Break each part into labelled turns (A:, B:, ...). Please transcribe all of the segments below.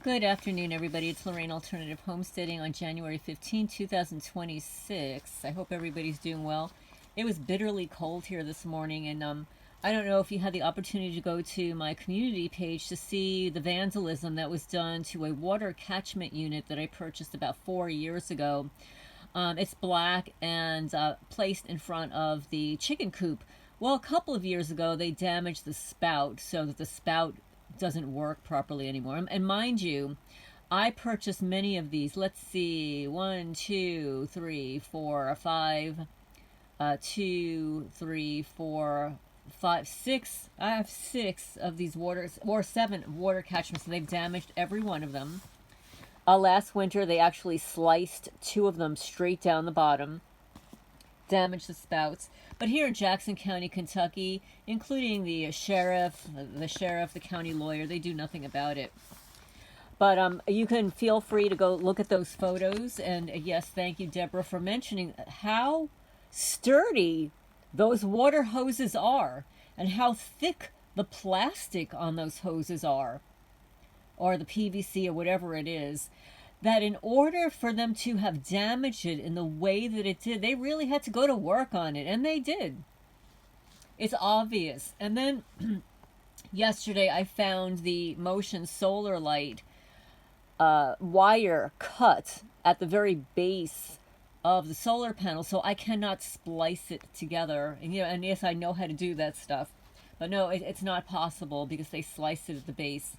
A: Good afternoon, everybody. It's Lorraine Alternative Homesteading on January 15, 2026. I hope everybody's doing well. It was bitterly cold here this morning, and I don't know if you had the opportunity to go to my community page to see the vandalism that was done to a water catchment unit that I purchased about 4 years ago. It's black and placed in front of the chicken coop. Well, a couple of years ago, they damaged the spout so that the spout doesn't work properly anymore. And mind you, I purchased many of these. Let's see, 1, 2, 3, 4, 5, 2, 3, 4, 5, 6. I have 6 of these waters, or 7 water catchments, and they've damaged every one of them. Last winter, they actually sliced 2 of them straight down the bottom, damaged the spouts. But here in Jackson County, Kentucky, including the sheriff, the county lawyer, they do nothing about it. But you can feel free to go look at those photos. And yes, thank you, Deborah, for mentioning how sturdy those water hoses are and how thick the plastic on those hoses are, or the PVC or whatever it is, that in order for them to have damaged it in the way that it did, they really had to go to work on it, and they did. It's obvious. And then yesterday I found the motion solar light wire cut at the very base of the solar panel, so I cannot splice it together. And and yes, I know how to do that stuff, but no, it's not possible because they sliced it at the base.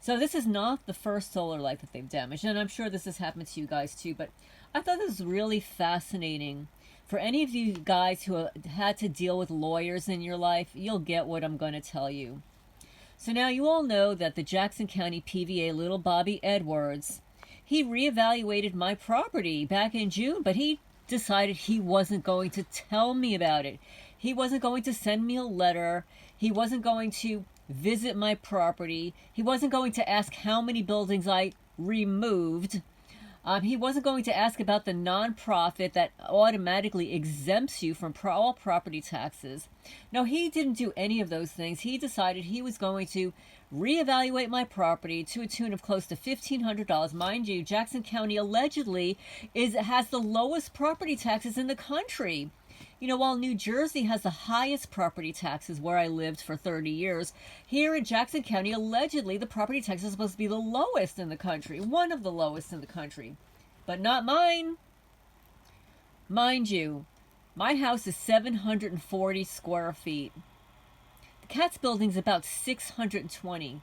A: So this is not the first solar light that they've damaged, and I'm sure this has happened to you guys too, but I thought this was really fascinating. For any of you guys who have had to deal with lawyers in your life, you'll get what I'm going to tell you. So now you all know that the Jackson County PVA, little Bobby Edwards, he reevaluated my property back in June, but he decided he wasn't going to tell me about it. He wasn't going to send me a letter. He wasn't going to visit my property. He wasn't going to ask how many buildings I removed. He wasn't going to ask about the nonprofit that automatically exempts you from all property taxes. No, he didn't do any of those things. He decided he was going to reevaluate my property to a tune of close to $1,500. Mind you, Jackson County allegedly has the lowest property taxes in the country. While New Jersey has the highest property taxes where I lived for 30 years, here in Jackson County, allegedly, the property tax is supposed to be the lowest in the country, one of the lowest in the country, but not mine. Mind you, my house is 740 square feet. The Katz building's about 620.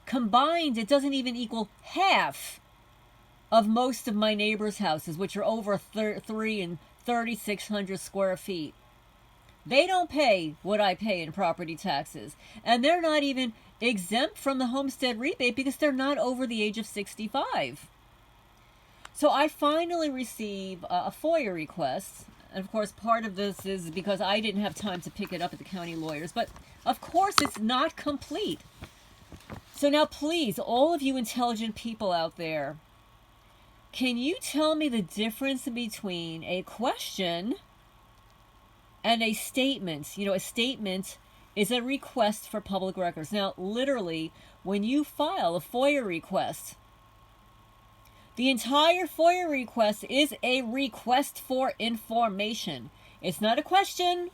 A: Combined, it doesn't even equal half of most of my neighbors' houses, which are over 3 and 3,600 square feet. They don't pay what I pay in property taxes, and they're not even exempt from the homestead rebate because they're not over the age of 65. So I finally receive a FOIA request, and of course part of this is because I didn't have time to pick it up at the county lawyers, but of course it's not complete. So now please, all of you intelligent people out there, can you tell me the difference between a question and a statement? A statement is a request for public records. Now, literally, when you file a FOIA request, the entire FOIA request is a request for information. It's not a question.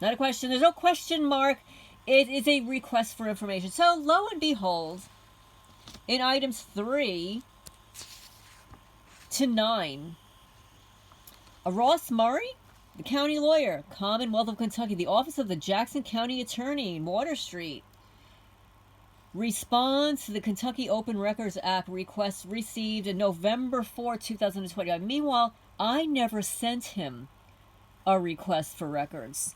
A: Not a question. There's no question mark. It is a request for information. So, lo and behold, in items 3 to 9, Ross Murray, the county lawyer, Commonwealth of Kentucky, the Office of the Jackson County Attorney in Water Street, responds to the Kentucky Open Records Act request received in November 4, 2020. Meanwhile, I never sent him a request for records.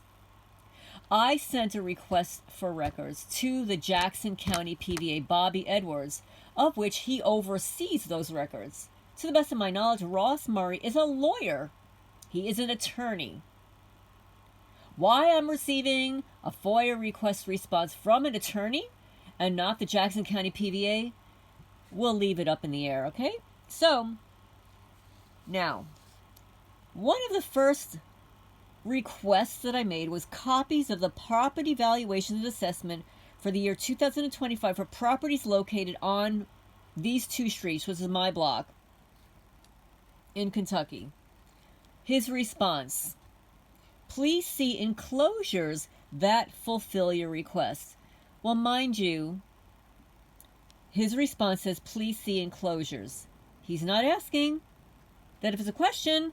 A: I sent a request for records to the Jackson County PVA, Bobby Edwards, of which he oversees those records. To the best of my knowledge, Ross Murray is a lawyer. He is an attorney. Why I'm receiving a FOIA request response from an attorney and not the Jackson County PVA, we'll leave it up in the air, okay? So, now, one of the first requests that I made was copies of the property valuation and assessment for the year 2025 for properties located on these two streets, which is my block, in Kentucky. His response: please see enclosures that fulfill your request. Well, mind you, his response says, please see enclosures. He's not asking that if it's a question.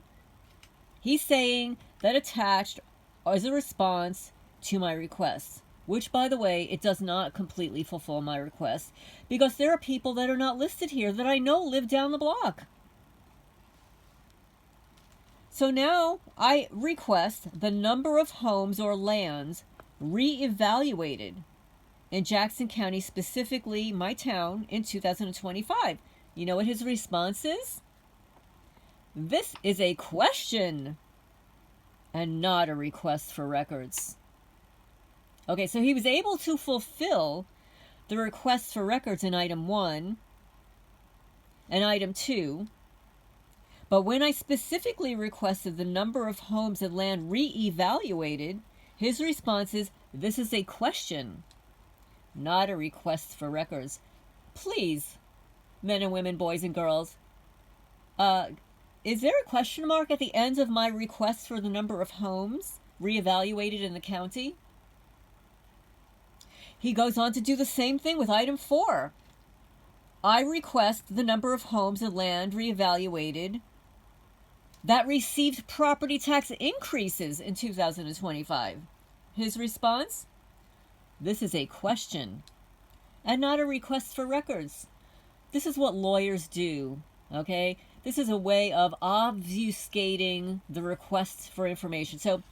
A: He's saying that attached as a response to my request, which, by the way, it does not completely fulfill my request, because there are people that are not listed here that I know live down the block. So now I request the number of homes or lands reevaluated in Jackson County, specifically my town, in 2025. You know what his response is? This is a question and not a request for records. Okay, so he was able to fulfill the request for records in item 1 and item 2, but when I specifically requested the number of homes and land re-evaluated, his response is, this is a question, not a request for records. Please, men and women, boys and girls, is there a question mark at the end of my request for the number of homes reevaluated in the county? He goes on to do the same thing with item 4. I request the number of homes and land reevaluated that received property tax increases in 2025. His response: this is a question and not a request for records. This is what lawyers do, okay? This is a way of obfuscating the requests for information. So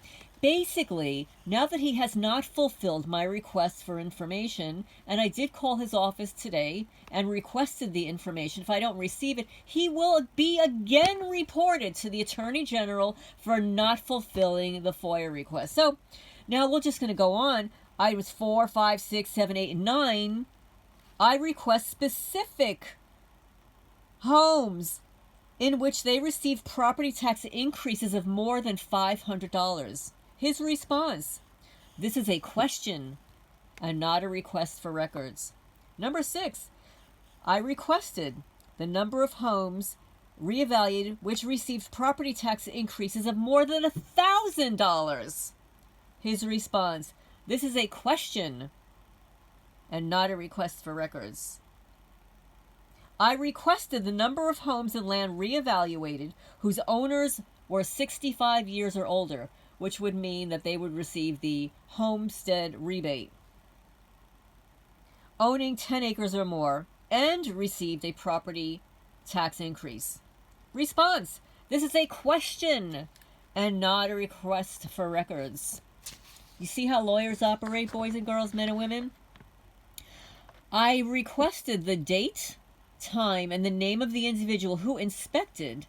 A: basically, now that he has not fulfilled my request for information, and I did call his office today and requested the information, if I don't receive it, he will be again reported to the Attorney General for not fulfilling the FOIA request. So now we're just going to go on. Items 4, 5, 6, 7, 8, and 9. I request specific homes in which they receive property tax increases of more than $500. His response: this is a question and not a request for records. Number 6, I requested the number of homes reevaluated which received property tax increases of more than $1,000. His response: this is a question and not a request for records. I requested the number of homes and land reevaluated whose owners were 65 years or older, which would mean that they would receive the homestead rebate, owning 10 acres or more, and received a property tax increase. Response: this is a question and not a request for records. You see how lawyers operate, boys and girls, men and women? I requested the date, time, and the name of the individual who inspected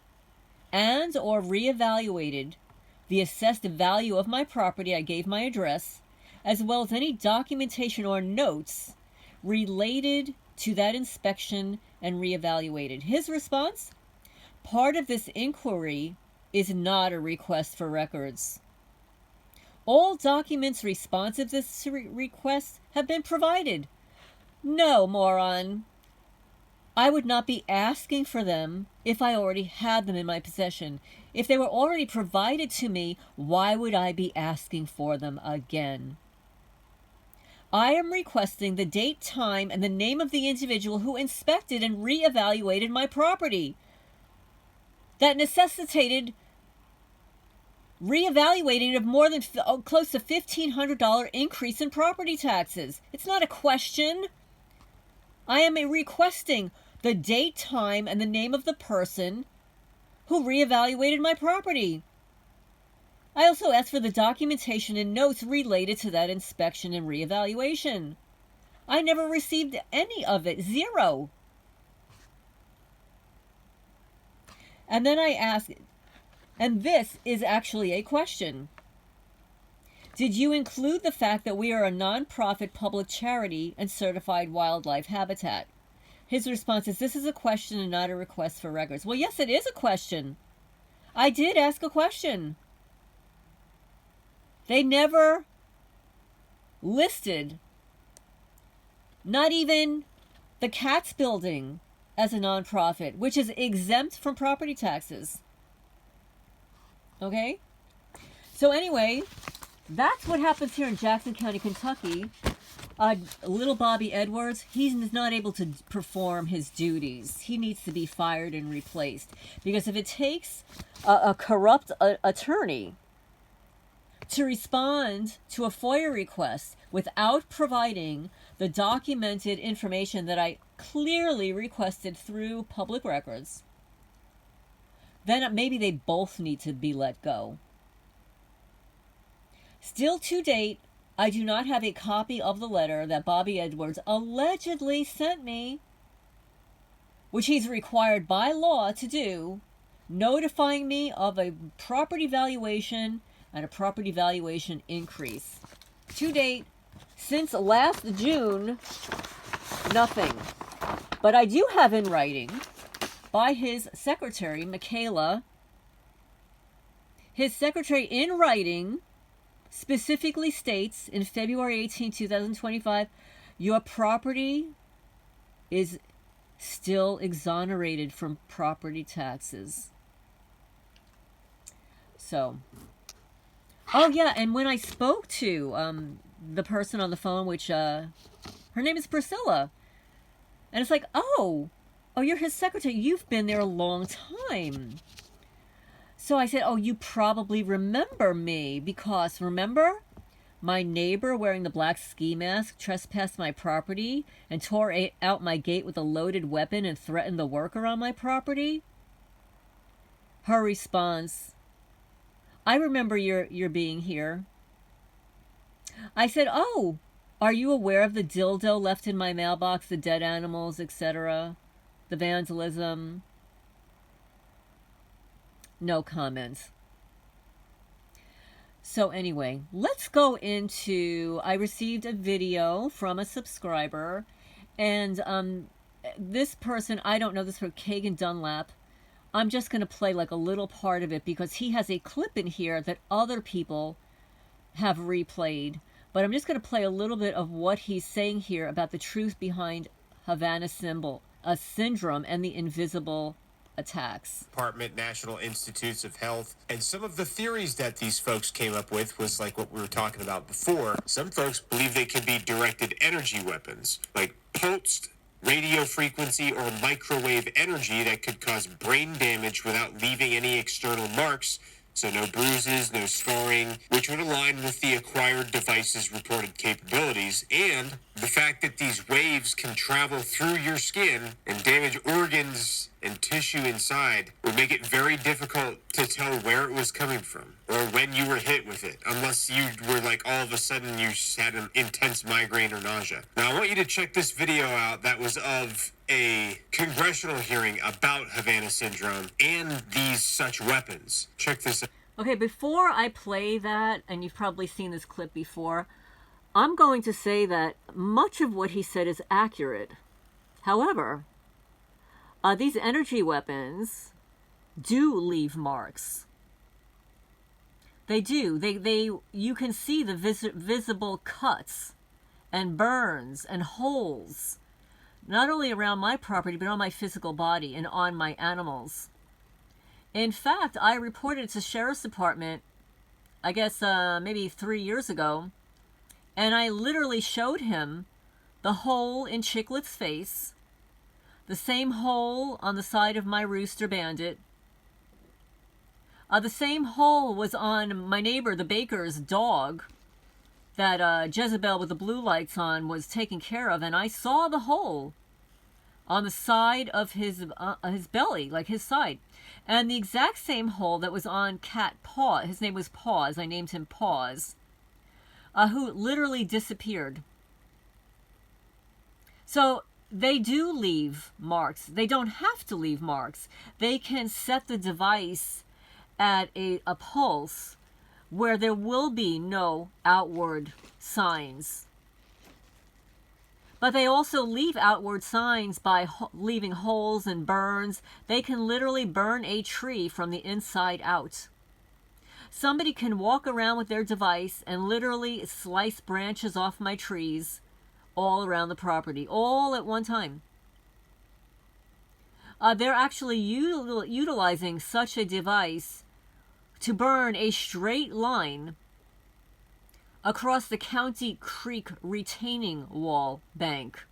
A: and or reevaluated the assessed value of my property. I gave my address, as well as any documentation or notes related to that inspection and reevaluated. His response: part of this inquiry is not a request for records. All documents responsive to this request have been provided. No, moron. I would not be asking for them if I already had them in my possession. If they were already provided to me, why would I be asking for them again? I am requesting the date, time, and the name of the individual who inspected and reevaluated my property that necessitated reevaluating of more than close to $1,500 increase in property taxes. It's not a question. I am requesting the date, time, and the name of the person who reevaluated my property. I also asked for the documentation and notes related to that inspection and reevaluation. I never received any of it. Zero. And then I asked, and this is actually a question: did you include the fact that we are a nonprofit public charity and certified wildlife habitat? His response is, this is a question and not a request for records. Well, yes, it is a question. I did ask a question. They never listed Not even the Katz building as a nonprofit, which is exempt from property taxes. Okay? So anyway, that's what happens here in Jackson County, Kentucky. Little Bobby Edwards, he's not able to perform his duties. He needs to be fired and replaced. Because if it takes a corrupt attorney to respond to a FOIA request without providing the documented information that I clearly requested through public records, then maybe they both need to be let go. Still to date, I do not have a copy of the letter that Bobby Edwards allegedly sent me, which he's required by law to do, notifying me of a property valuation and a property valuation increase. To date, since last June, nothing. But I do have in writing by his secretary, Michaela, his secretary in writing specifically states in February 18, 2025, your property is still exonerated from property taxes. So, oh yeah, and when I spoke to the person on the phone, which her name is Priscilla, and it's like, oh, you're his secretary. You've been there a long time. So I said, oh, you probably remember me because, remember, my neighbor wearing the black ski mask trespassed my property and tore out my gate with a loaded weapon and threatened the worker on my property? Her response, I remember your being here. I said, oh, are you aware of the dildo left in my mailbox, the dead animals, etc., the vandalism? No comments. So anyway, let's go into, I received a video from a subscriber, and this person, I don't know this for Kagan Dunlap. I'm just going to play like a little part of it because he has a clip in here that other people have replayed. But I'm just going to play a little bit of what he's saying here about the truth behind Havana syndrome and the invisible attacks.
B: Department, National Institutes of Health, and some of the theories that these folks came up with was like what we were talking about before. Some folks believe they could be directed energy weapons, like pulsed radio frequency or microwave energy that could cause brain damage without leaving any external marks. So no bruises, no scarring, which would align with the acquired device's reported capabilities, and the fact that these waves can travel through your skin and damage organs and tissue inside would make it very difficult to tell where it was coming from or when you were hit with it, unless you were like all of a sudden you had an intense migraine or nausea. Now I want you to check this video out that was of a congressional hearing about Havana syndrome and these such weapons. Check this out.
A: Okay, before I play that, and you've probably seen this clip before, I'm going to say that much of what he said is accurate. However, these energy weapons do leave marks. They do. You can see the visible cuts and burns and holes, not only around my property, but on my physical body and on my animals. In fact, I reported to Sheriff's Department, I guess maybe 3 years ago, and I literally showed him the hole in Chicklet's face, the same hole on the side of my rooster bandit. The same hole was on my neighbor, the baker's dog, that Jezebel with the blue lights on was taking care of, and I saw the hole on the side of his belly, like his side. And the exact same hole that was on Cat Paw, his name was Paws, I named him Paws, who literally disappeared. So they do leave marks. They don't have to leave marks. They can set the device at a pulse where there will be no outward signs. But they also leave outward signs by leaving holes and burns. They can literally burn a tree from the inside out. Somebody can walk around with their device and literally slice branches off my trees all around the property, all at one time. They're actually utilizing such a device to burn a straight line across the County Creek retaining wall bank,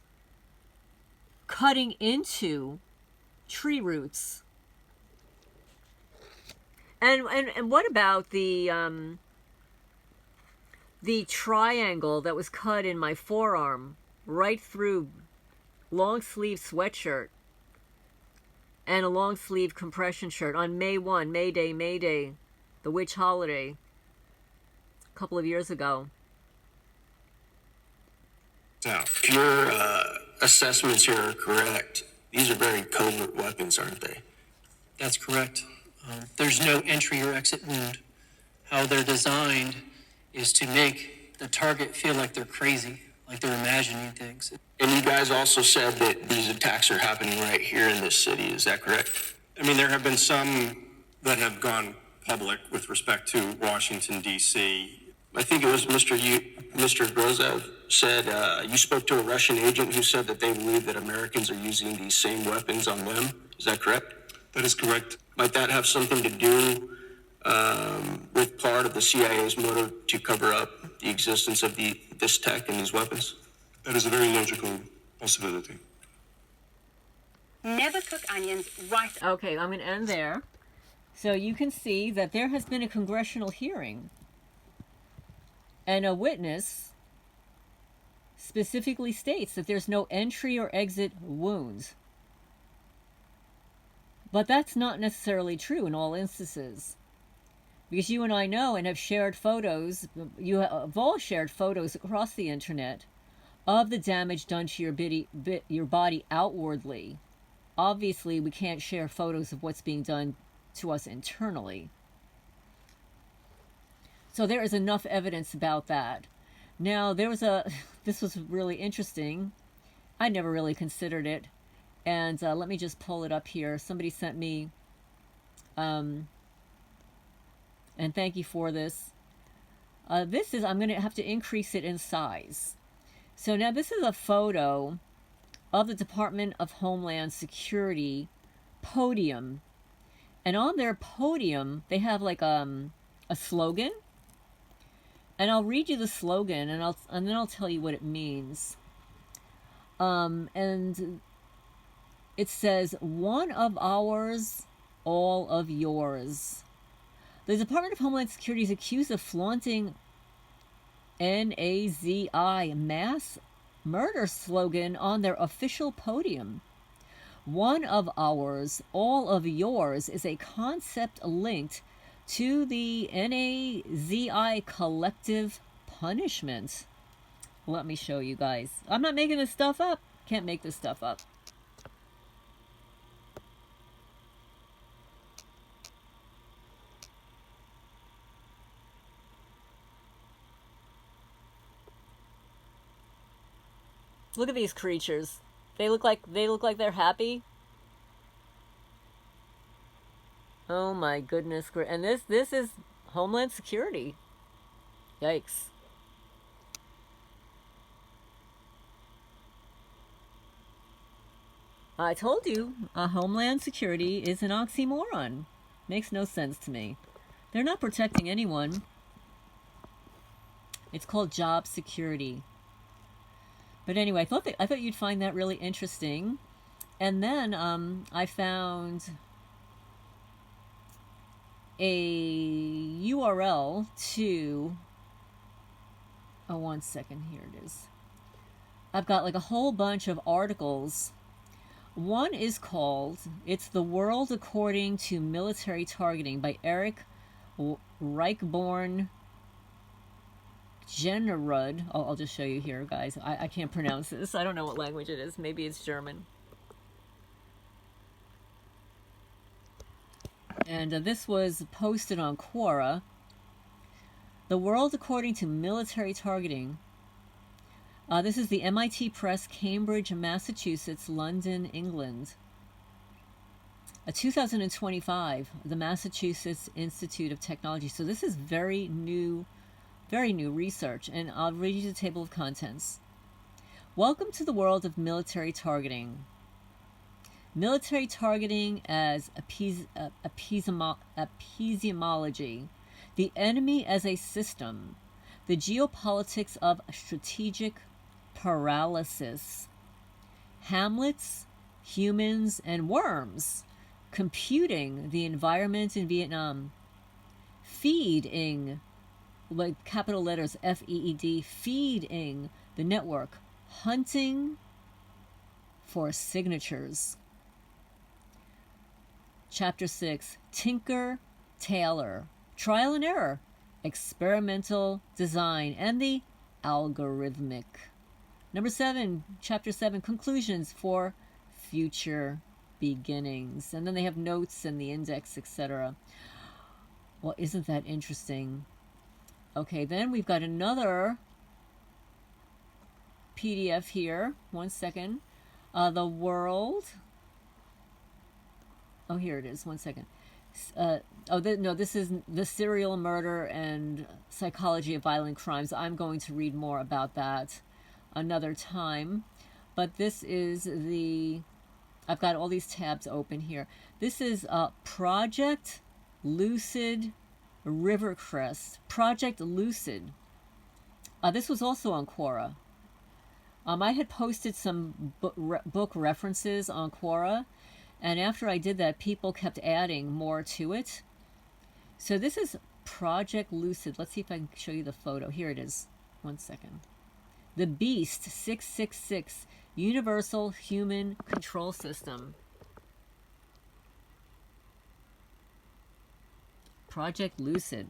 A: cutting into tree roots. And what about the triangle that was cut in my forearm, right through long sleeve sweatshirt and a long sleeve compression shirt on May 1, May Day, the witch holiday, a couple of years ago?
C: Now, if your assessments here are correct, these are very covert weapons, aren't they?
D: That's correct. There's no entry or exit wound. How they're designed is to make the target feel like they're crazy, like they're imagining things.
C: And you guys also said that these attacks are happening right here in this city. Is that correct?
E: I mean, there have been some that have gone public with respect to Washington, D.C.
C: I think it was Mr. Grozev said you spoke to a Russian agent who said that they believe that Americans are using these same weapons on them. Is that correct?
E: That is correct.
C: Might that have something to do with part of the CIA's motive to cover up the existence of this tech and these weapons?
E: That is a very logical possibility.
F: Never cook onions right.
A: Okay, I'm going to end there. So you can see that there has been a congressional hearing, and a witness specifically states that there's no entry or exit wounds. But that's not necessarily true in all instances. Because you and I know and have shared photos, you have all shared photos across the internet of the damage done to your body outwardly. Obviously, we can't share photos of what's being done to us internally. So there is enough evidence about that. Now, this was really interesting. I never really considered it. And let me just pull it up here. Somebody sent me, and thank you for this. I'm going to have to increase it in size. So now this is a photo of the Department of Homeland Security podium. And on their podium, they have like a slogan. And I'll read you the slogan, and then I'll tell you what it means. And it says, "One of ours, all of yours." The Department of Homeland Security is accused of flaunting NAZI mass murder slogan on their official podium. "One of ours, all of yours" is a concept linked to the NAZI collective punishment. Let me show you guys. I'm not making this stuff up. Can't make this stuff up. Look at these creatures. They look like they're happy. Oh my goodness. And this is Homeland Security. Yikes. I told you, Homeland Security is an oxymoron. Makes no sense to me. They're not protecting anyone. It's called job security. But anyway, I thought you'd find that really interesting. And then I found a URL to... Oh, one second. Here it is. I've got like a whole bunch of articles. One is called, it's The World According to Military Targeting by Eric Reichborn Generud. I'll just show you here, guys. I can't pronounce this. I don't know what language it is. Maybe it's German. And this was posted on Quora. The World According to Military Targeting. This is the MIT Press, Cambridge, Massachusetts, London, England. 2025, the Massachusetts Institute of Technology. So this is very new research. And I'll read you the table of contents. Welcome to the world of military targeting. Military targeting as epistemology, the enemy as a system, the geopolitics of strategic paralysis, Hamlets, humans, and worms, computing the environment in Vietnam, feeding, like capital letters FEED, feeding the network, hunting for signatures. Chapter 6, Tinker Tailor, Trial and Error, Experimental Design, and the Algorithmic. Number 7, Chapter 7, Conclusions for Future Beginnings. And then they have notes and the index, etc. Well, isn't that interesting? Okay, then we've got another PDF here. One second. The world. Oh, here it is. One second. This is the serial murder and psychology of violent crimes. I'm going to read more about that another time. But this is the... I've got all these tabs open here. This is Project LUCID Rivercrest. Project LUCID. This was also on Quora. I had posted some book references on Quora, and after I did that, people kept adding more to it. So this is Project LUCID. Let's see if I can show you the photo. Here it is. One second. The Beast 666 Universal Human Control System. Project LUCID.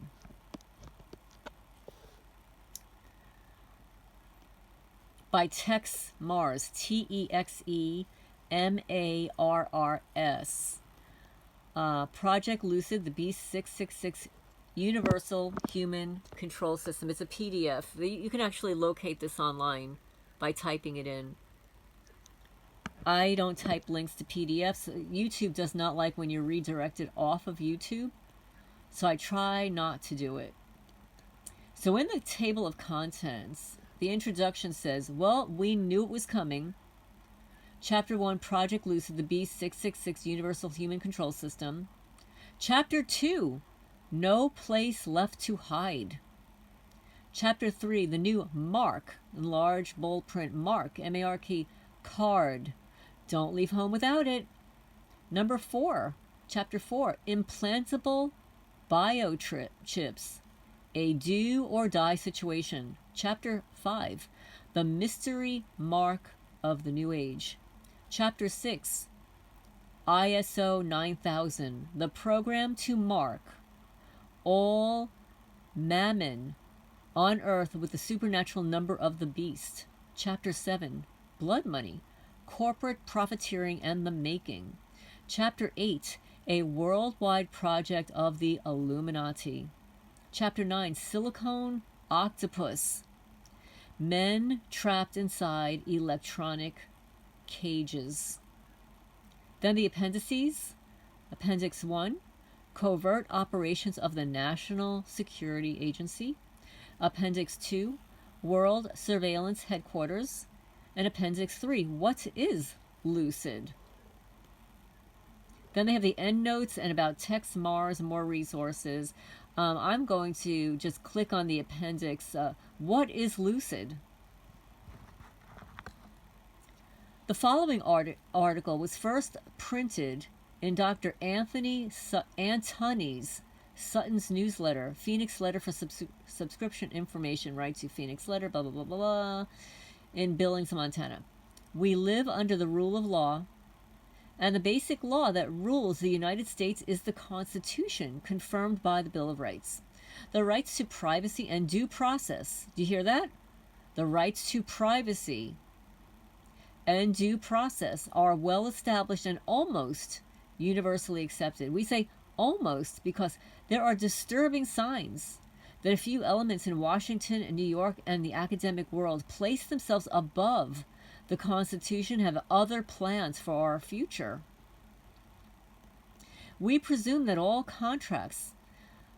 A: By Texe Mars, TEXEMARRS. Project LUCID, the Beast 666 Universal Human Control System. It's a PDF. You can actually locate this online by typing it in. I don't type links to PDFs. YouTube does not like when you're redirected off of YouTube, so I try not to do it. So in the table of contents, the introduction says, well, we knew it was coming. Chapter 1, Project LUCID, the Beast 666 Universal Human Control System. Chapter 2, No Place Left to Hide. Chapter 3, the new MARC, in large bold print, MARC, M-A-R-C, card. Don't leave home without it. Number 4, Chapter 4, Implantable Biochips, a do or die situation. Chapter 5, The Mystery Mark of the New Age. Chapter 6, ISO 9000, the program to mark all mammon on earth with the supernatural number of the beast. Chapter 7, Blood Money, corporate profiteering and the making. Chapter 8, a worldwide project of the Illuminati. Chapter 9, Silicone Octopus, men trapped inside electronic cages. Then the appendices. Appendix 1, Covert Operations of the National Security Agency. Appendix 2, World Surveillance Headquarters. And Appendix 3, What is LUCID? Then they have the endnotes and about Texe Mars, more resources. I'm going to just click on the appendix. What is LUCID? The following article was first printed in Dr. Anthony Sutton's newsletter, Phoenix Letter for Subscription Information, right to Phoenix Letter, blah, blah, blah, blah, blah, in Billings, Montana. We live under the rule of law, and the basic law that rules the United States is the Constitution, confirmed by the Bill of Rights. The rights to privacy and due process. Do you hear that? The rights to privacy and due process are well established and almost universally accepted. We say almost because there are disturbing signs that a few elements in Washington and New York and the academic world place themselves above the Constitution, have other plans for our future. We presume that all contracts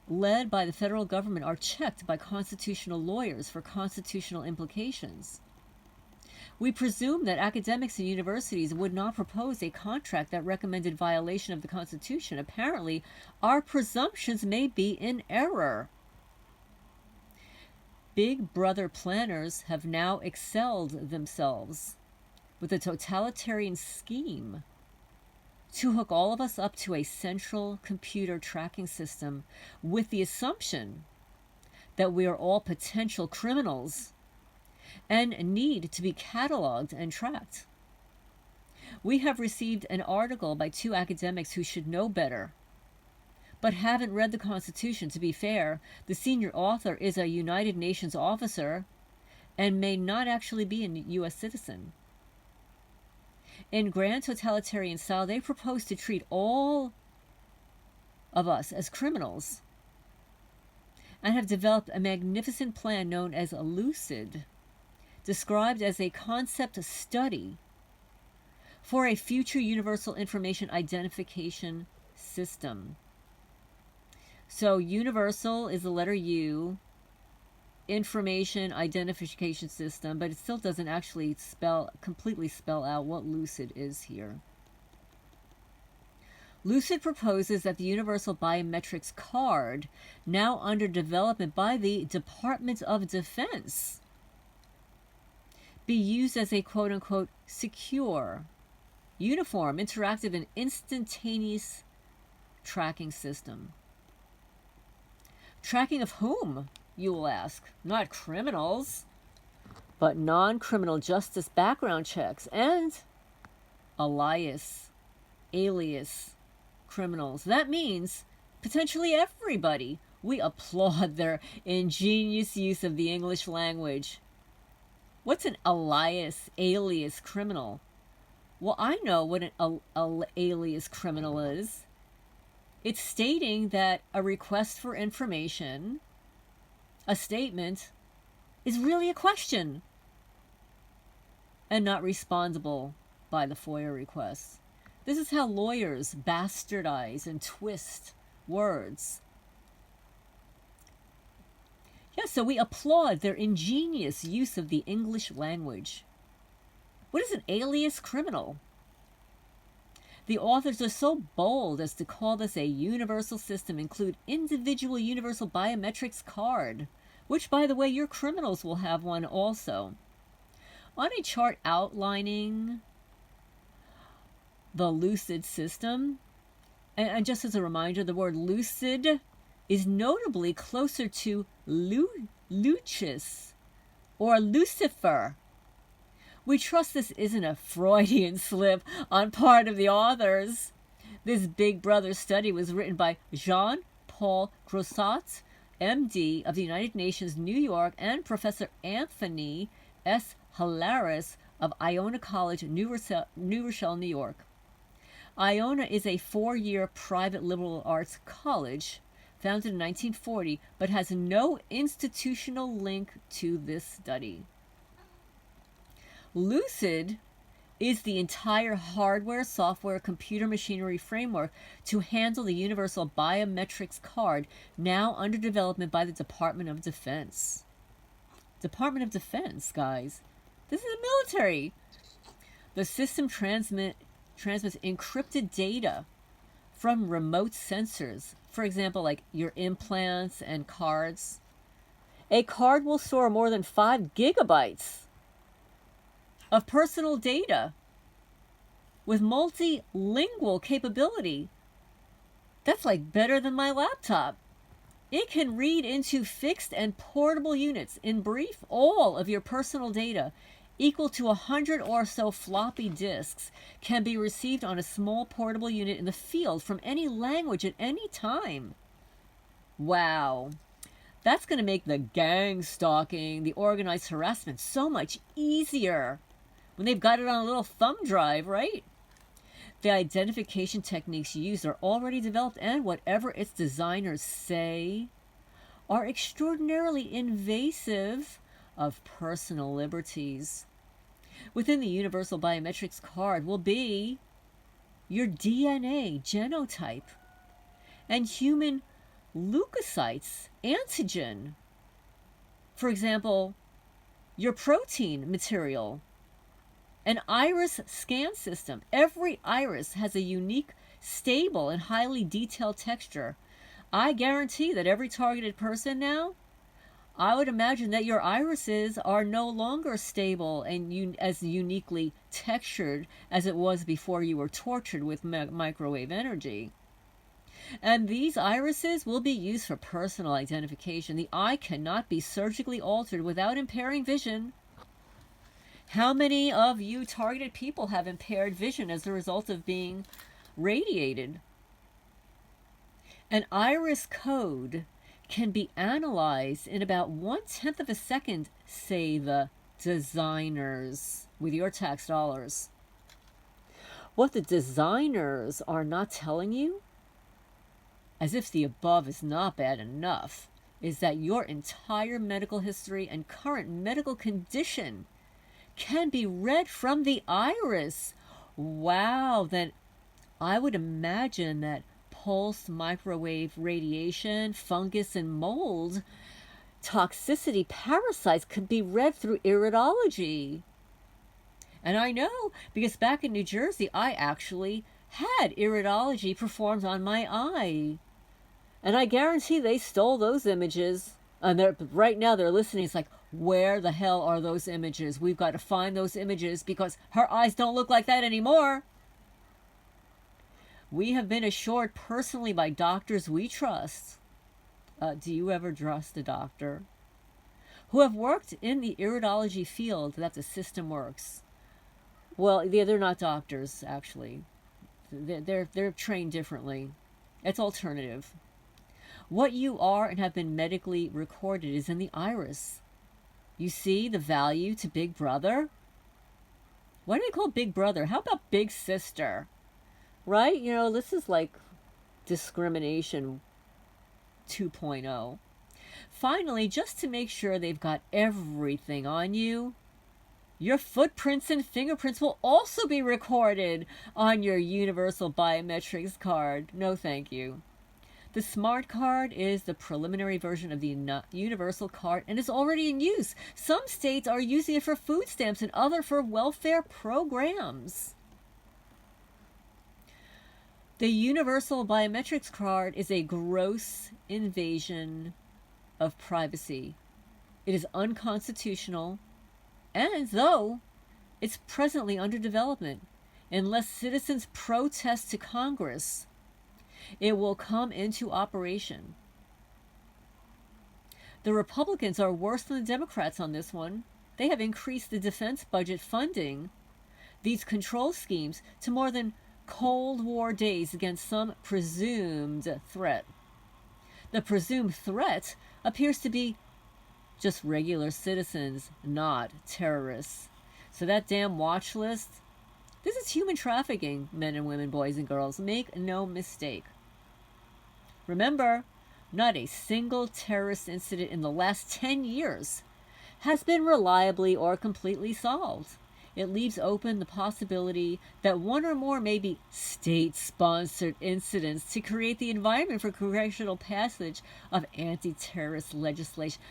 A: led by the federal government are checked by constitutional lawyers for constitutional implications. We presume that academics and universities would not propose a contract that recommended violation of the Constitution. Apparently, our presumptions may be in error. Big Brother planners have now excelled themselves with a totalitarian scheme to hook all of us up to a central computer tracking system with the assumption that we are all potential criminals and need to be cataloged and tracked. We have received an article by 2 academics who should know better, but haven't read the Constitution. To be fair, the senior author is a United Nations officer and may not actually be a U.S. citizen. In grand totalitarian style, they propose to treat all of us as criminals and have developed a magnificent plan known as LUCID, described as a concept study for a future universal information identification system. So universal is the letter U, information identification system, but it still doesn't actually completely spell out what LUCID is here. LUCID proposes that the Universal Biometrics Card, now under development by the Department of Defense, be used as a quote-unquote secure, uniform, interactive, and instantaneous tracking system. Tracking of whom, you will ask? Not criminals, but non-criminal justice background checks and Alias criminals. That means potentially everybody. We applaud their ingenious use of the English language. What's an alias criminal? Well, I know what an alias criminal is. It's stating that a request for information, a statement, is really a question and not respondable by the FOIA request. This is how lawyers bastardize and twist words. Yeah, so we applaud their ingenious use of the English language. What is an alias criminal? The authors are so bold as to call this a universal system, include individual universal biometrics card, which, by the way, your criminals will have one also. On a chart outlining the LUCID system, and just as a reminder, the word lucid is notably closer to Lucis or Lucifer. We trust this isn't a Freudian slip on part of the authors. This Big Brother study was written by Jean-Paul Grossat, MD of the United Nations, New York, and Professor Anthony S. Hilaris of Iona College, New Rochelle, New York. Iona is a 4-year private liberal arts college founded in 1940, but has no institutional link to this study. LUCID is the entire hardware, software, computer machinery framework to handle the Universal Biometrics Card, now under development by the Department of Defense. Department of Defense, guys. This is the military. The system transmits encrypted data from remote sensors, for example, like your implants and cards. A card will store more than 5 gigabytes of personal data with multilingual capability. That's like better than my laptop. It can read into fixed and portable units. In brief, all of your personal data, equal to 100 or so floppy disks, can be received on a small portable unit in the field from any language at any time. Wow. That's going to make the gang stalking, the organized harassment so much easier when they've got it on a little thumb drive, right? The identification techniques used are already developed, and whatever its designers say, are extraordinarily invasive of personal liberties. Within the Universal Biometrics Card will be your DNA genotype and human leukocytes antigen. For example, your protein material An iris scan system. Every iris has a unique, stable, and highly detailed texture. I guarantee that every targeted person now, I would imagine that your irises are no longer stable and as uniquely textured as it was before you were tortured with microwave energy. And these irises will be used for personal identification. The eye cannot be surgically altered without impairing vision. How many of you targeted people have impaired vision as a result of being radiated? An iris code can be analyzed in about 1/10 of a second, say the designers, with your tax dollars. What the designers are not telling you, as if the above is not bad enough, is that your entire medical history and current medical condition can be read from the iris. Wow, then I would imagine that pulsed microwave radiation, fungus, and mold toxicity parasites could be read through iridology. And I know, because back in New Jersey, I actually had iridology performed on my eye. And I guarantee they stole those images. And right now they're listening. It's like, where the hell are those images? We've got to find those images because her eyes don't look like that anymore. We have been assured personally by doctors we trust. Do you ever trust a doctor? Who have worked in the iridology field that the system works. Well, they're not doctors, actually. They're trained differently. It's alternative. What you are and have been medically recorded is in the iris. You see the value to Big Brother? Why do they call Big Brother? How about Big Sister? Right? You know, this is like discrimination 2.0. Finally, just to make sure they've got everything on you, your footprints and fingerprints will also be recorded on your Universal Biometrics Card. No, thank you. The Smart Card is the preliminary version of the Universal Card and is already in use. Some states are using it for food stamps and other for welfare programs. The Universal Biometrics Card is a gross invasion of privacy. It is unconstitutional, and though it's presently under development, unless citizens protest to Congress, it will come into operation. The Republicans are worse than the Democrats on this one. They have increased the defense budget funding these control schemes to more than Cold War days against some presumed threat. The presumed threat appears to be just regular citizens, not terrorists. So that damn watch list, this is human trafficking, men and women, boys and girls. Make no mistake. Remember, not a single terrorist incident in the last 10 years has been reliably or completely solved. It leaves open the possibility that one or more may be state-sponsored incidents to create the environment for congressional passage of anti-terrorist legislation.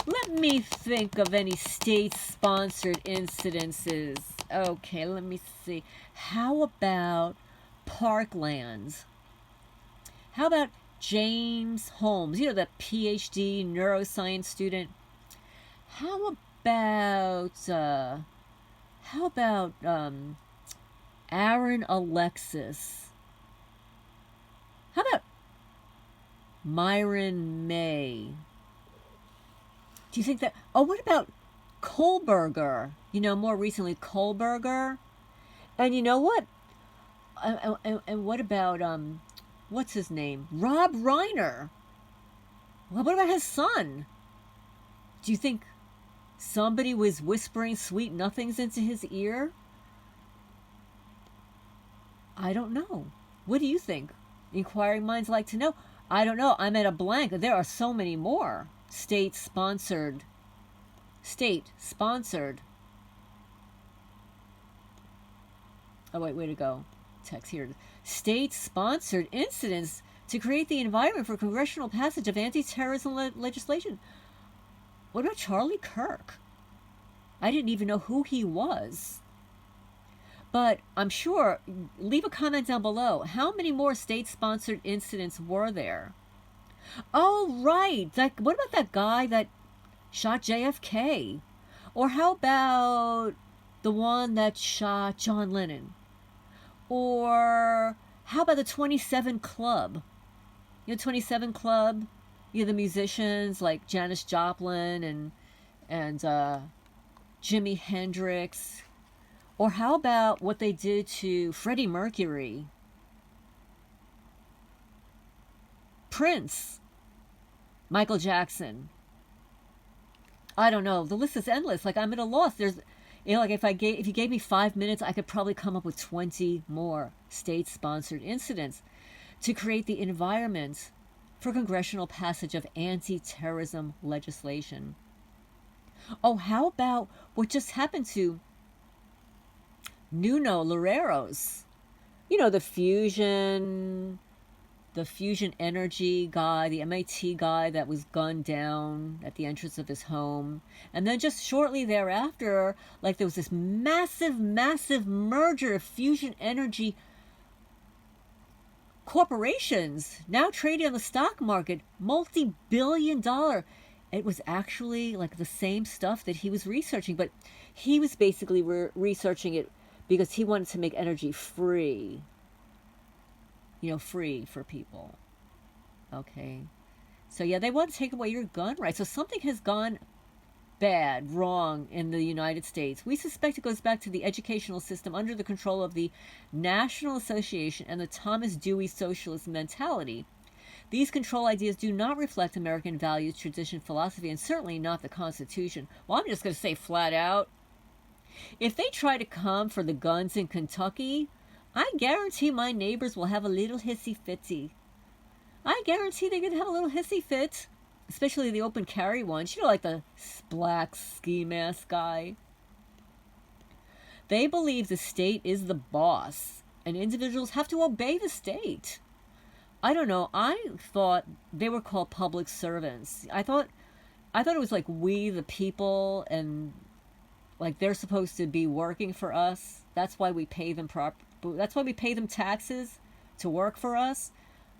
A: Let me think of any state-sponsored incidences. Okay, let me see. How about Parkland? How about James Holmes? You know, the PhD neuroscience student. How about Aaron Alexis? How about Myron May? Do you think that? Oh, what about Kohlberger? You know, more recently Kohlberger. And you know what? And what about what's his name? Rob Reiner. Well, what about his son? Do you think somebody was whispering sweet nothings into his ear? I don't know. What do you think? Inquiring minds like to know. I don't know. I'm at a blank. There are so many more. State-sponsored. Oh, wait, way to go. Text here. State-sponsored incidents to create the environment for congressional passage of anti-terrorism legislation. What about Charlie Kirk? I didn't even know who he was. But I'm sure, leave a comment down below. How many more state-sponsored incidents were there? Oh, right. What about that guy that shot JFK? Or how about the one that shot John Lennon? Or how about the 27 Club? You know, 27 Club? You know, the musicians like Janis Joplin and Jimi Hendrix. Or how about what they did to Freddie Mercury? Prince. Michael Jackson. I don't know. The list is endless. Like, I'm at a loss. There's, you know, like if you gave me 5 minutes, I could probably come up with 20 more state-sponsored incidents to create the environment for congressional passage of anti-terrorism legislation. Oh, how about what just happened to Nuno Loureiros? You know, the fusion energy guy, the MIT guy that was gunned down at the entrance of his home. And then just shortly thereafter, like, there was this massive merger of fusion energy corporations now trading on the stock market, multi-billion-dollar. It was actually like the same stuff that he was researching, but he was basically researching it because he wanted to make energy free. You know, free for people. Okay. So yeah, they want to take away your gun rights. So something has gone bad, wrong in the United States. We suspect it goes back to the educational system under the control of the National Association and the Thomas Dewey socialist mentality. These control ideas do not reflect American values, tradition, philosophy, and certainly not the Constitution. Well, I'm just going to say flat out, if they try to come for the guns in Kentucky, I guarantee my neighbors will have a little hissy fitsy. I guarantee they're going to have a little hissy fit, especially the open carry ones. You know, like the black ski mask guy. They believe the state is the boss, and individuals have to obey the state. I don't know. I thought they were called public servants. I thought it was like we the people, and like they're supposed to be working for us. That's why we pay them That's why we pay them taxes to work for us.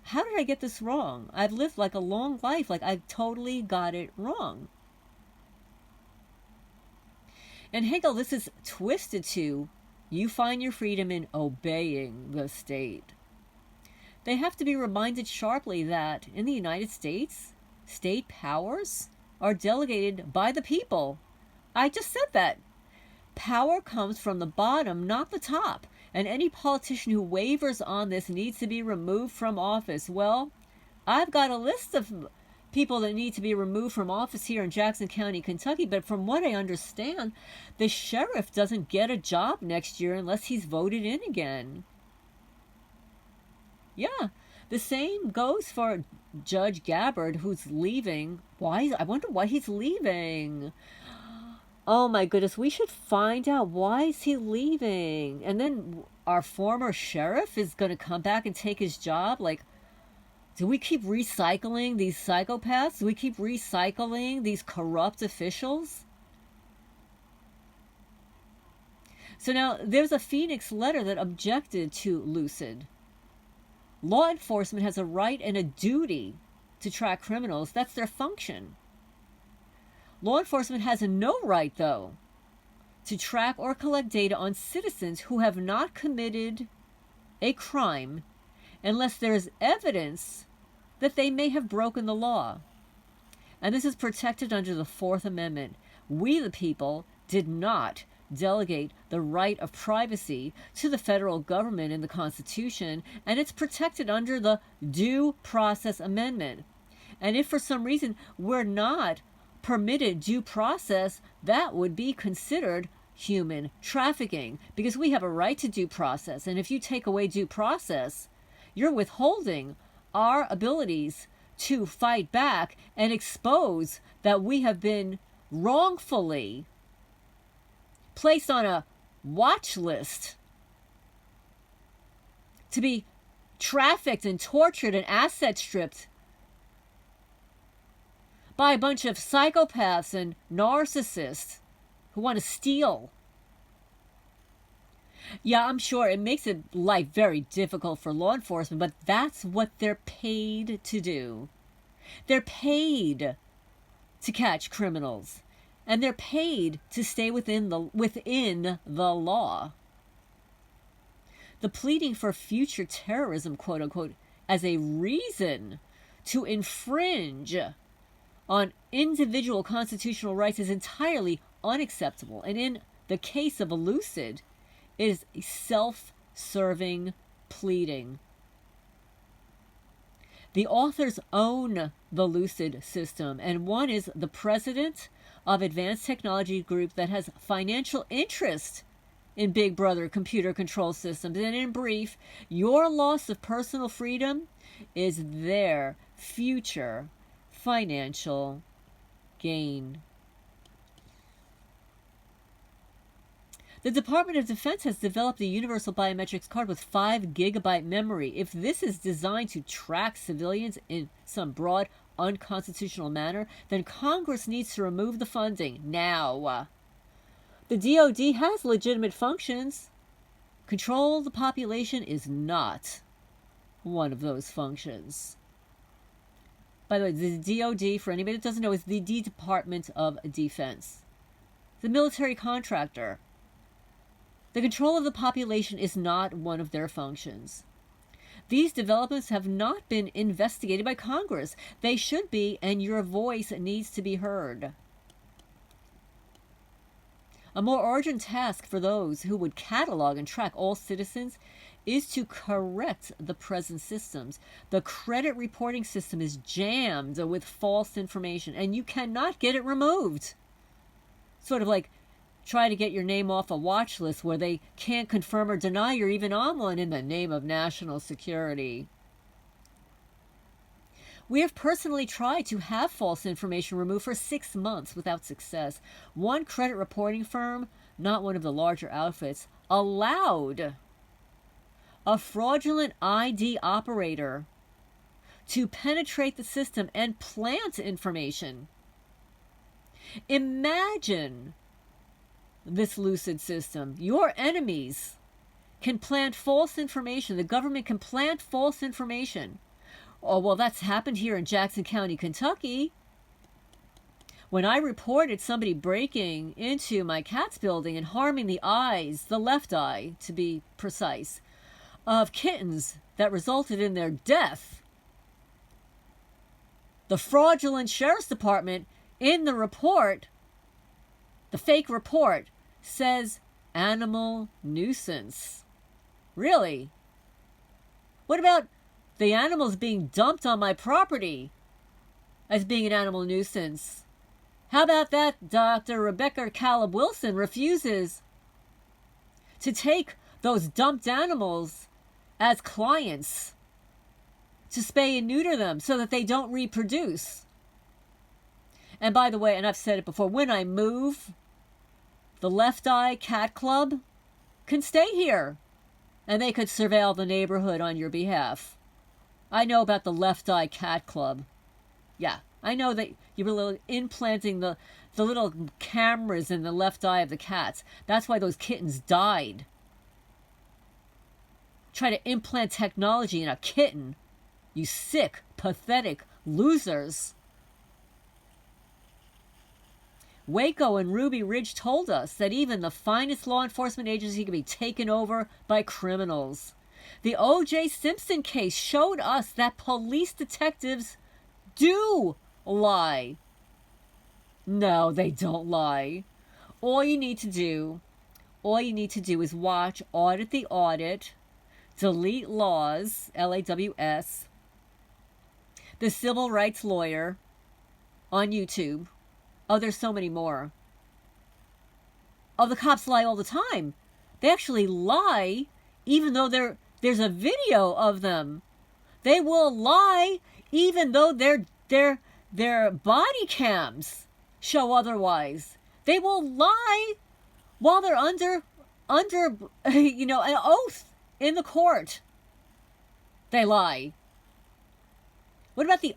A: How did I get this wrong? I've lived like a long life. Like, I've totally got it wrong. And Hegel, this is twisted to, you find your freedom in obeying the state. They have to be reminded sharply that in the United States, state powers are delegated by the people. I just said that. Power comes from the bottom, not the top. And any politician who wavers on this needs to be removed from office. Well, I've got a list of people that need to be removed from office here in Jackson County, Kentucky. But from what I understand, the sheriff doesn't get a job next year unless he's voted in again. Yeah, the same goes for Judge Gabbard, who's leaving. I wonder why he's leaving. Oh my goodness, we should find out why is he leaving. And then our former sheriff is going to come back and take his job. Like, do we keep recycling these psychopaths? Do we keep recycling these corrupt officials? So now there's a Phoenix letter that objected to LUCID. Law enforcement has a right and a duty to track criminals. That's their function. Law enforcement has no right, though, to track or collect data on citizens who have not committed a crime unless there is evidence that they may have broken the law. And this is protected under the Fourth Amendment. We, the people, did not delegate the right of privacy to the federal government in the Constitution, and it's protected under the Due Process Amendment. And if for some reason we're not permitted due process, that would be considered human trafficking, because we have a right to due process. And if you take away due process, you're withholding our abilities to fight back and expose that we have been wrongfully placed on a watch list to be trafficked and tortured and asset stripped by a bunch of psychopaths and narcissists who want to steal. Yeah, I'm sure it makes life very difficult for law enforcement, but that's what they're paid to do. They're paid to catch criminals, and they're paid to stay within the law. The pleading for future terrorism, quote unquote, as a reason to infringe on individual constitutional rights is entirely unacceptable, and in the case of L.U.C.I.D, it is a self-serving pleading. The authors own the L.U.C.I.D system, and one is the president of Advanced Technology Group that has financial interest in Big Brother computer control systems. And in brief, your loss of personal freedom is their future financial gain. The Department of Defense has developed the Universal Biometrics Card with 5 GB memory. If this is designed to track civilians in some broad, unconstitutional manner, then Congress needs to remove the funding now. The DoD has legitimate functions. Control the population is not one of those functions. By the way, the DoD, for anybody that doesn't know, is the Department of Defense. The military contractor. The control of the population is not one of their functions. These developments have not been investigated by Congress. They should be, and your voice needs to be heard. A more urgent task for those who would catalog and track all citizens is to correct the present systems. The credit reporting system is jammed with false information, and you cannot get it removed. Sort of like try to get your name off a watch list where they can't confirm or deny you're even on one in the name of national security. We have personally tried to have false information removed for 6 months without success. One credit reporting firm, not one of the larger outfits, allowed a fraudulent ID operator to penetrate the system and plant information. Imagine this L.U.C.I.D system. Your enemies can plant false information. The government can plant false information. Oh, well, that's happened here in Jackson County, Kentucky. When I reported somebody breaking into my cat's building and harming the eyes, the left eye to be precise, of kittens that resulted in their death, the fraudulent sheriff's department in the report, the fake report, says animal nuisance. Really? What about the animals being dumped on my property as being an animal nuisance? How about that Dr. Rebecca Caleb Wilson refuses to take those dumped animals as clients to spay and neuter them so that they don't reproduce? And by the way, and I've said it before, when I move, the Left Eye Cat Club can stay here, and they could surveil the neighborhood on your behalf. I know about the Left Eye Cat Club. Yeah, I know that you were implanting the little cameras in the left eye of the cats. That's why those kittens died. Try to implant technology in a kitten. You sick, pathetic losers. Waco and Ruby Ridge told us that even the finest law enforcement agency can be taken over by criminals. The O.J. Simpson case showed us that police detectives do lie. No, they don't lie. All you need to do is watch Audit the Audit, Delete Laws, LAWS, The Civil Rights Lawyer on YouTube. Oh, there's so many more. Oh, the cops lie all the time. They actually lie even though there's a video of them. They will lie even though their body cams show otherwise. They will lie while they're under an oath in the court. They lie. What about the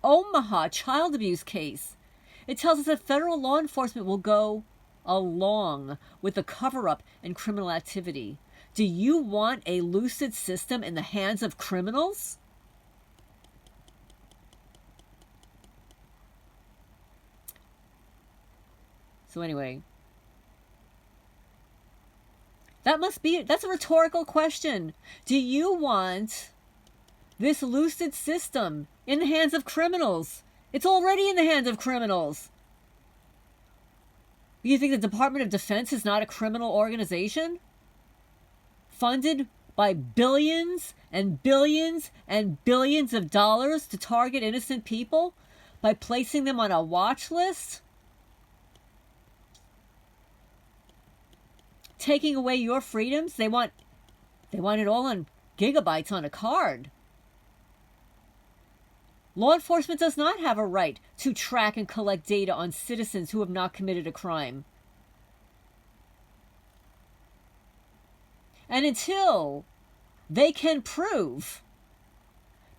A: Omaha child abuse case? It tells us that federal law enforcement will go along with the cover-up and criminal activity. Do you want a LUCID system in the hands of criminals? So anyway, that's a rhetorical question. Do you want this LUCID system in the hands of criminals? It's already in the hands of criminals. You think the Department of Defense is not a criminal organization? Funded by billions and billions and billions of dollars to target innocent people by placing them on a watch list? Taking away your freedoms? They want it all on gigabytes on a card. Law enforcement does not have a right to track and collect data on citizens who have not committed a crime. And until they can prove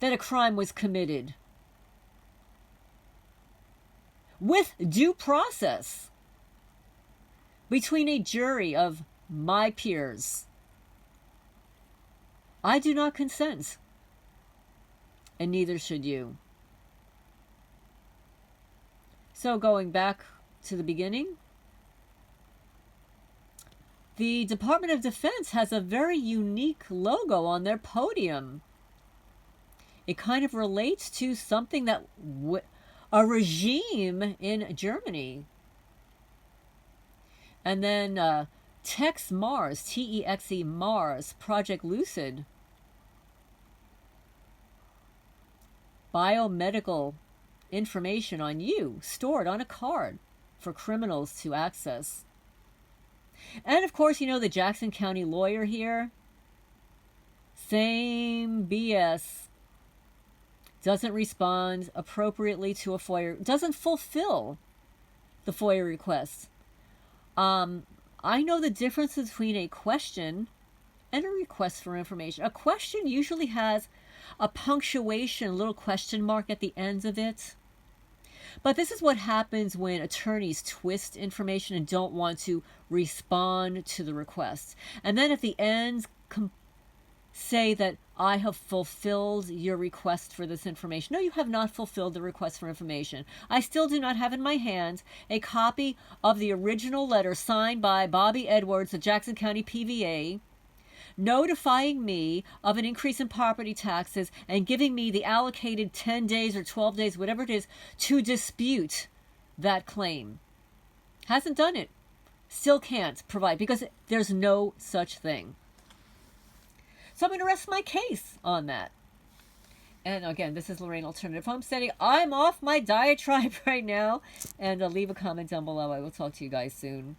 A: that a crime was committed with due process between a jury of my peers, I do not consent, and neither should you. So going back to the beginning, the Department of Defense has a very unique logo on their podium. It kind of relates to something that a regime in Germany. And then Texe Mars, T-E-X-E Mars, Project LUCID. Biomedical information on you stored on a card for criminals to access. And of course, you know, the Jackson County lawyer here, same BS. Doesn't respond appropriately to a FOIA, doesn't fulfill the FOIA request. I know the difference between a question and a request for information. A question usually has a punctuation, a little question mark at the end of it. But this is what happens when attorneys twist information and don't want to respond to the request. And then at the end, say that I have fulfilled your request for this information. No, you have not fulfilled the request for information. I still do not have in my hand a copy of the original letter signed by Bobby Edwards, the Jackson County PVA, notifying me of an increase in property taxes and giving me the allocated 10 days or 12 days, whatever it is, to dispute that claim. Hasn't done it. Still can't provide, because there's no such thing. So I'm going to rest my case on that. And again, this is Lorraine Alternative Homesteading. I'm off my diatribe right now. And leave a comment down below. I will talk to you guys soon.